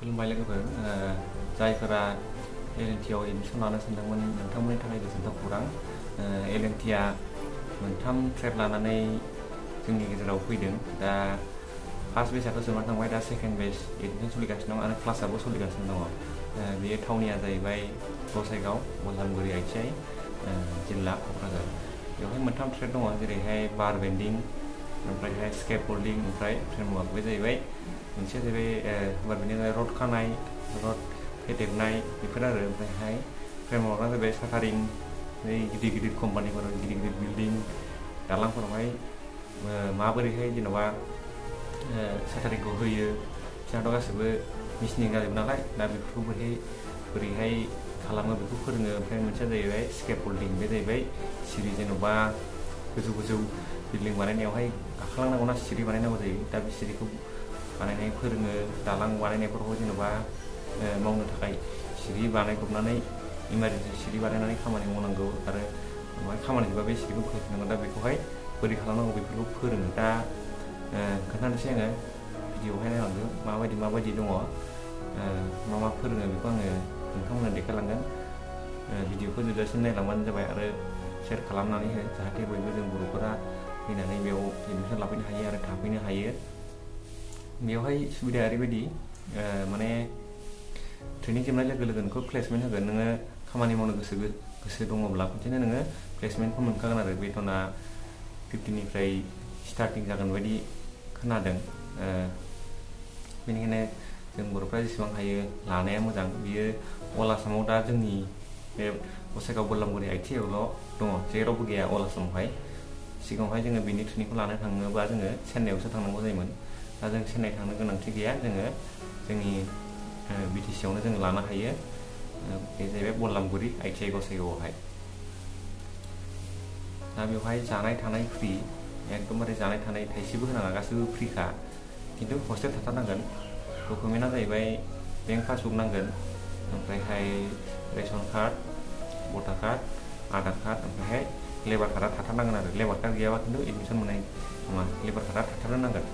खुलुमबाय लोगोफोर जायफोरा एलएनटिआव एडमिसन लानो सानदोंमोन नोंथांमोननि थाखाय गोजोनथाव खौरां एलएनटिआ मोनथाम ट्रेक लानानै जोंनि गेजेराव फैदों दा फार्स्ट बेचआथ' जोबनानै थांबाय दा सेकेन्ड बेच एडमिसन सोलिगासिनो दं आरो क्लासाबो सोलिगासिनो दङ बेयो थावनिया जाहैबाय गसाइगाव बल्लामगुरि ITI जिल्ला क'क्राझार बेवहाय मोनथाम ट्रेक दङ जेरैहाय बार बेन्डिं ओमफ्रायहाय स्केफल्डिं ओमफ्राय फ्रेमवर्क बे जाहैबाय मोनसे जाहैबाय बार बेन्डिं रड खानाय रड फेदेरनाय बेफोर आरो ओमफ्रायहाय फ्रेमवर्कआ जाहैबाय साटारिं गिदिर गिदिर कम्पानिफोराव गिदिर गिदिर बिल्डिं दालांफोरावहाय माबोरैहाय जेन'बा साटारिंखौ होयो बिसोरनाथ' गासैबो मेसिनजों जाजोबो नालाय दा बेफोरखौ बोरैहाय खालामो बेखौ फोरोङो ओमफ्राय मोनसेया जाहैबाय स्केफल्डिं बे जाहैबाय सिरि जेन'बा गोजौ बिल्डिं बानायनायावहाय गाखोलांनांगौना सिरि बानायनांगौ जायो दा बे सिरिखौ बानायनाय फोरोङो दालां बानायनायफोरखौ जेन'बा मावनो थाखाय सिरि बानायब्रबनानै इमारजेन्सि सिरि बानायनानै खामानि मावनांगौ आरो खामानि जोबा बे सिरिखौ फोजोबनांगौ दा बेखौहाय बोरै खालामनांगौ बेफोरखौ फोरोङो दा खोन्थानोसै आङो भिडिअआवहाय नायलांदो माबायदि दङ मा फोरोङो बेखौ आङो नोंथांमोननो देखायलांगोन भिडिअखौ जोबजासिम नायलांबानो जाबाय आरो शेयार खालामनानै हो जाहाथे बयबो जों बर'फोरा फैनानै बेयाव एडमिसन लाफैनो हायो आरो थाफैनो हायो बेवहाय सुबिदाया ओरैबायदि माने ट्रेनिं जोबनाय लोगो नोंखौ प्लेसमेन्ट होगोन नोङो खामानि मावनो गोसो दङब्ला खनसेनो नोङो प्लेसमेन्टखौ मोनखागोन आरो बेथना 15निफ्राय स्टार्टिं जागोन बायदि खोनादों बेनिखायनो जों बर'फ्रा जेसेबां हायो लानाया मोजां बियो अल आसामाव दा जोंनि बे गसाइगाव बल्लामगुरि ITIआवल' दङ जेरावबो गैया अल आसामावहाय सिगाङावहाय जोङो बेनि ट्रेनिंखौ लानो थाङोबा जोङो चेन्नाइआवसो थांनांगौ जायोमोन दा जों चेन्नाइ थांनो गोनांथि गैया जोङो जोंनि BTCआवनो जों लानो हायो बे जाहैबाय बल्लामगुरि ITI गसाइगावआवहाय दा बेवहाय जानाय थानाय फ्रि एकदमबारे जानाय थानाय थाइसेबो होनाङा गासैबो फ्रिखा खिन्थु हस्टेल थाथारनांगोन डकुमेन्टआ जाहैबाय बेंक पासबुक नांगोन ओमफ्रायहाय रेशन कार्ड भटार कार्ड आधार कार्ड ओमफ्रायहाय लेबार कार्डआ थाथारनांगोन आरो लेबार कार्ड गैयाबा खिन्थु एडमिसन मोननाय नङा लेबार कार्डआ थाथारनो नांगोन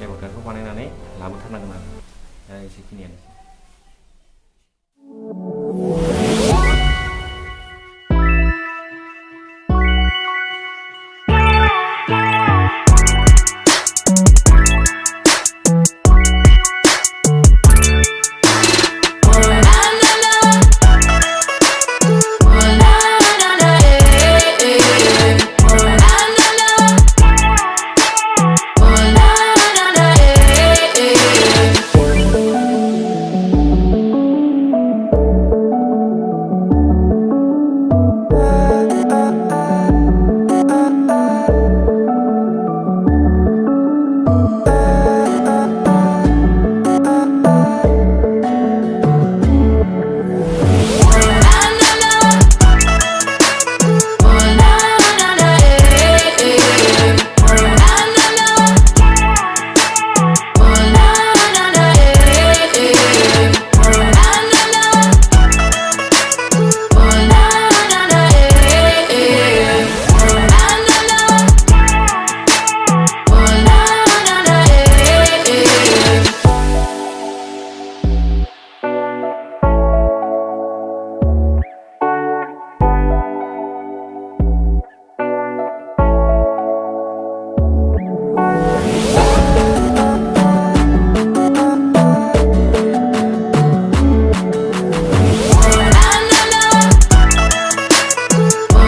लेबार कार्डखौ बानायनानै लाबोथारनांगोन आरो दा एसेखिनियानो